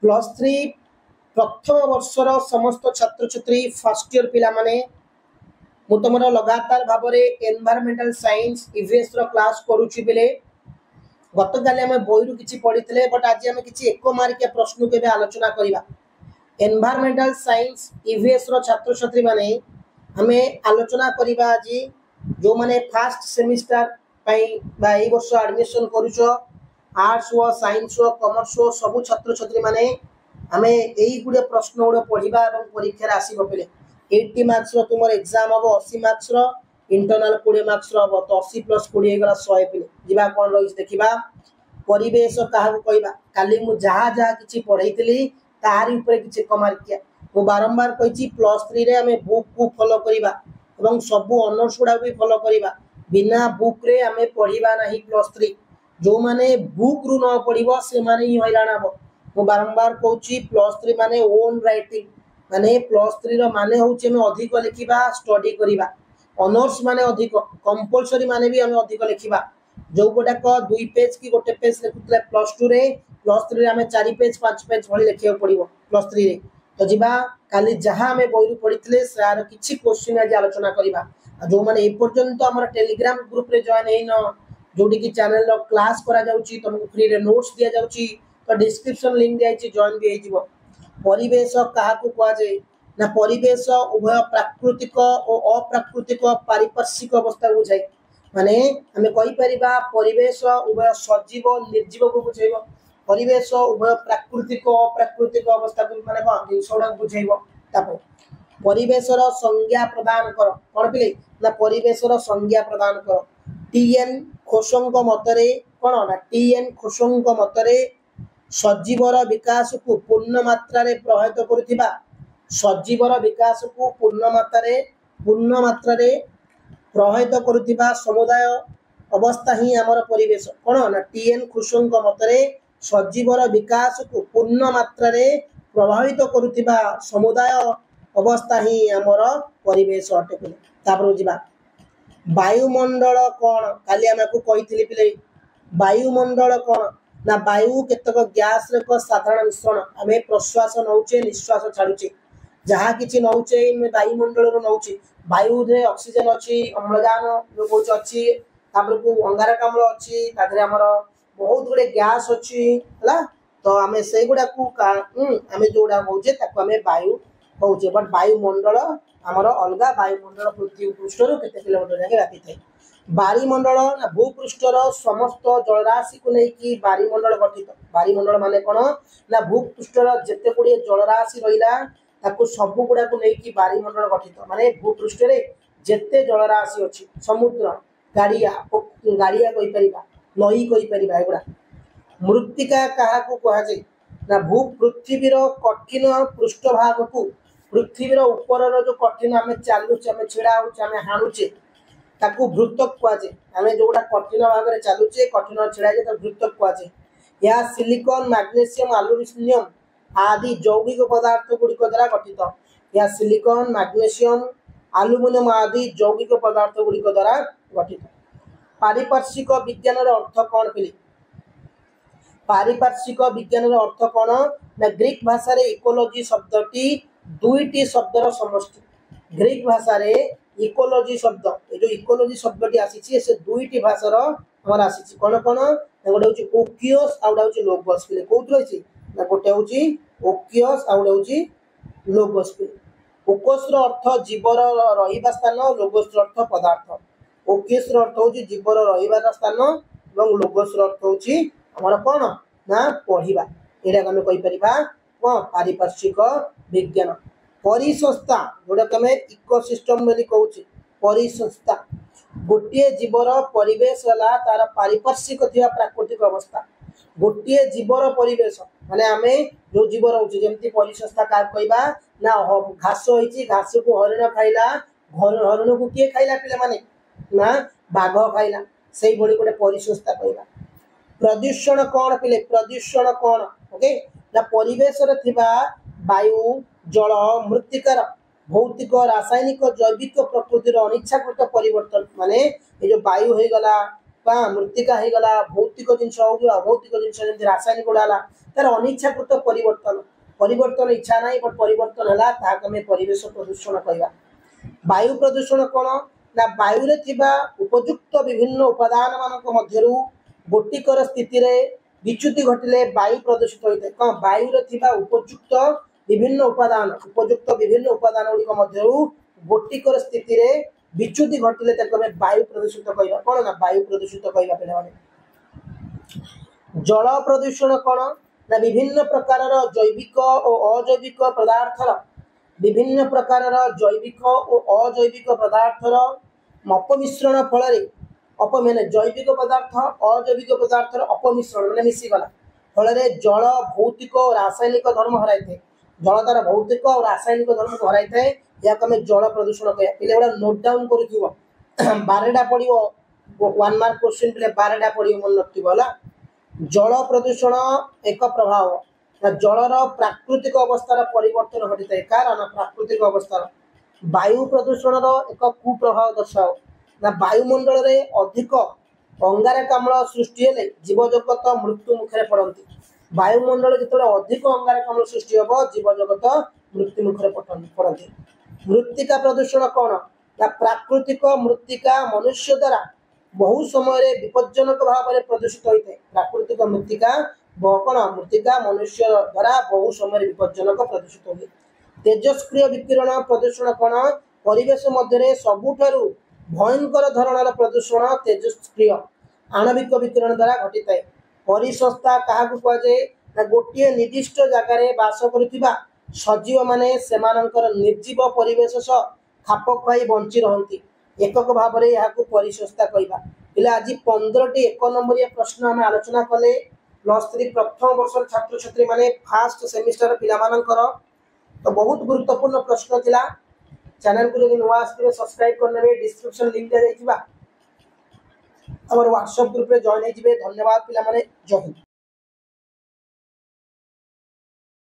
Plus three प्रथम वर्षर समस्त छात्र छात्री फर्स्ट इयर पिला माने मु तुमर लगातार भाव में एनवायरमेंटल साइंस ईवीएस रो क्लास करूची बेले गत काले आम बही किसी पढ़ी बट आज आम किसी एक मार्किया प्रश्न के आलोचना करवा एनवायरमेंटल साइंस ईवीएस रो छात्र छात्री माने आम आलोचना करवा आज जो माने फर्स्ट सेमिस्टर पाई वर्ष एडमिशन करुच आर्ट्स हो साइंस हो कॉमर्स हो सब छात्र छात्री माने आम यही गुड़े प्रश्न गुड़े पढ़ा और परीक्षा आसब पे 80 मार्क्स तुम एग्जाम हम 80 मार्क्स इंटरनल 20 मार्क्स हम तो 80 प्लस 20 गला 100 पे जा कौन रही देखा परिवेश क्या कहवा काली मुझे कि पढ़ई तारी किसी कमार्किया मु बारंबार कही प्लस 3 रे आम बुक को फॉलो करवा सब ऑनर्स गुड़ा भी फॉलो करवा बिना बुक रे आम पढ़ा ना प्लस 3 जो माने बुक रु न पढ़ से माने ही हैरान हम मु बारंबार कहूँ प्लस 3 माने ओन राइटिंग माने प्लस 3 रो माने होचे में अधिक लिखिबा स्टडी करिबा ऑनर्स माने अधिक कंपलसरी माने भी हमें अधिक लिखिबा जो गोटा को 2 पेज की गोटे पेज लिखुतले प्लस 2 रे प्लस 3 रे हमें 4 पेज 5 पेज भली लिखियो पड़िबो प्लस 3 रे तो जिबा काली जहां हमें बही पढ़ितले सार किछि क्वेश्चन आज आलोचना करिबा जो माने ए पर्यंत हमर टेलीग्राम ग्रुप रे जॉइन हेइन जोडी की चैनल रो क्लास करा जाउची तुमको फ्री रे नोट्स दिया जाउची तो डिस्क्रिप्शन लिंक दियाची जॉइन भी हेजिवो परिवेश क्या कहुए ना परिवेश उभय प्राकृतिक और अप्राकृतिक पारिपार्श्विक अवस्था बुझाए माने आम कहीपर परिवेश उभय सजीव निर्जीव को बुझेब परिवेश उभय प्राकृतिक अप्राकृतिक अवस्था को माने जिन गुड़ा बुझेब परिवेशर संज्ञा प्रदान कर कौन पे ना परिवेशर संज्ञा प्रदान कर टीएन खोसंक मतरे कौन ना टीएन खोसंक मतरे सजीवर विकास को पूर्ण मात्रा रे प्रभावित करुथिबा सजीवर विकास को पूर्ण मात्रा रे प्रभावित करुथिबा समुदाय अवस्था ही आमर परिवेश कौन ना टीएन खुशंक मतरे सजीवर विकास को पूर्ण मात्रा रे प्रभावित करुथिबा समुदाय अवस्था ही आमर परिवेश अटे तापर जिबा वायुमंडल कौन काली आमको कहिथिली पिले वायुमंडल कौन ना वायु केतक गैस रे साधारण मिश्रण आम प्रश्वास नौचे निश्वास छाड़ुचे जहाँ किसी नौचे वायुमंडल नौचे वायु रे ऑक्सीजन अच्छी अम्लजान जो कौच अच्छी को अंगारकाम्ल अच्छी आमर बहुत गुड़े गैस अच्छी है तो आम से गुड़ा आम जोड़ा कौचे आम वायु कौचे बट वायुमंडल आमर अलग वायुमंडल पृथ्वी पृष्ठ केते किलोमीटर जाके व्यापी थाए बारीमंडल भूपृष्ठर समस्त जलराशि को लेकिन बारीमंडल गठित बारीमंडल माने कौन ना भूपृष्ठर जिते गुड़े जलराशि रहा सब गुड़ा को लेकिन बारीमंडल गठित माने भूपृष्ठ रे जिते जलराशि अच्छी समुद्र गाड़िया गाड़िया नई एगुड़ा मृत्तिका क्या कहुए ना भू पृथ्वीर कठिन पृष्ठभाग को पृथ्वीर ऊपर जो कठिन आम चलुचे आम छिड़ा होचे हाणुचे ताकू भृतक कहुए आम जोड़ा कठिन भाग में चलुचे कठिन छिड़ा जाए भृतक कहुए यह सिलिकॉन मैग्नेशियम एल्युमिनियम आदि जौगिक पदार्थ गुड़िक द्वारा गठित यह सिलिकॉन मैग्नेशियम एल्युमिनियम आदि जौगिक पदार्थ गुड़िक द्वारा गठित पारिपार्श्विक विज्ञान अर्थ कौन पे पारिपार्श्विक विज्ञान अर्थ कौन ना ग्रीक भाषा रे इकोलॉजी शब्दटी दुईटी शब्दर समष्टि ग्रीक भाषा रे इकोलॉजी शब्द ये जो इकोलॉजी शब्दटी आसी से दुईटी भाषार हमारा आसी कौन कौन गोटे हूँ ओकियस आ गोटे हूँ लोगस पे कौन रही ना गोटे हूँ ओकियस आ गोटे हूँ लोगस पे ओकस अर्थ जीवर रहिबा स्थान लोगस अर्थ पदार्थ ओकियस अर्थ हूँ जीवर रहिबार स्थान और लोगस अर्थ हूँ आमर कौन ना पढ़ा यहाँ आम कहीपर कौन पारिपार्श्विक विज्ञान परिसंस्था जोड़ा आम इकोसिस्टम बोली कहूँ परिसंस्था गोटे जीवर परिवेश है तार पारिपार्श्विक थी प्राकृतिक अवस्था गोटे जीवर परिवेश माने आम जो जीव रोचे जमी परिसंस्था क्या कहवा ना घास होती घास को हरिण खाइला हरिण को किए खाइला पे माने ना बाघ खाइला से गोटे परिसंस्था कहवा प्रदूषण कौन पे प्रदूषण कौन ओके ना परिवेश वायु जल मृत्तिकार भौतिक रासायनिक जैविक प्रकृतिर अनिच्छाकृत परिवर्तन माने ये जो वायु हो गला मृत्तिका हो गला भौतिक जिनस हो कि अभौतिक जिनस जमी रासायनिक गुड़ा तार अनिच्छाकृत परिवर्तन परिवर्तन इच्छा ना बट परिवर्तन है आम परिवेश प्रदूषण कहवा। वायु प्रदूषण कौन ना वायु रे थिबा उपयुक्त विभिन्न उपादान मानक मध्यरु गोटिकर स्थिति रे विच्युति घटिले वायु प्रदूषित होता है। कौन वायु रे थिबा उपयुक्त विभिन्न उपादान गुड़िक मध्यरु गोटिकर स्थिति रे विच्युति घटिले वायु प्रदूषित कहवा। कौन ना वायु प्रदूषित कहवा पे जल प्रदूषण कौन ना विभिन्न प्रकार जैविक और अजैविक पदार्थर विभिन्न प्रकार जैविक और अजैविक पदार्थर अपमिश्रण फल माने जैविक पदार्थ अजैविक पदार्थर अपमिश्रण माने मिसीगला फल जल भौतिक और रासायनिक धर्म हराई थे। जल तार भौतिक और रासायनिक धर्म को हराई थाए या जल प्रदूषण कह पे गुड़ा नोट डाउन कर 12टा पड़ो 1 मार्क क्वेश्चन पे 12टा पड़ो मन रखा जल प्रदूषण एक प्रभाव जलर प्राकृतिक अवस्थार परिवर्तन घटी थाए कारण प्राकृतिक अवस्थार वायु प्रदूषण एक कुप्रभाव दर्शाओ ना वायुमंडल रे अधिक अंगारकाम्ल सृष्टि हेले जीवजगत मृत्यु मुखरे पड़ती। वायुमंडल जो अधिक अंगारकाम्ल सृष्टि हम जीवजगत मृत्यु मुखरे पड़ती। मृत्तिका प्रदूषण कौन ना प्राकृतिक मृत्तिका मनुष्य द्वारा बहु समय विपज्जनक भाव में प्रदूषित होता है। प्राकृतिक मृत्तिका कौन मृत्तिका मनुष्य द्वारा बहु समय विपज्जनक प्रदूषित होती। तेजस्क्रिय विकिरण प्रदूषण कौन परिवेश मध्य सबुठारु भयंकर धरणर प्रदूषण तेजस्क्रिय आणविक विकिरण द्वारा घटी थाए। परिसंस्था क्या कहुए ना गोटे निर्दिष्ट जगार बास करुवा सजीव माने सेमानंकर निर्जीव परिवेश सह खाप खुआई बंची रहती एकक भाव में यहाँ परिसंस्था कहवा। पे आज 15टी 1 नंबरिया प्रश्न आम आलोचना कले +3 प्रथम वर्ष छात्र छात्री माने फास्ट सेमिस्टर पिलामानंकर तो बहुत गुरुत्वपूर्ण प्रश्न थिला। चैनल को जो नुआ आसते सब्सक्राइब करने डिस्क्रिप्शन लिंक दिया जाइबा व्हाट्सएप ग्रुप रे जॉइन होइजिबे। धन्यवाद पिला माने जय हिंद।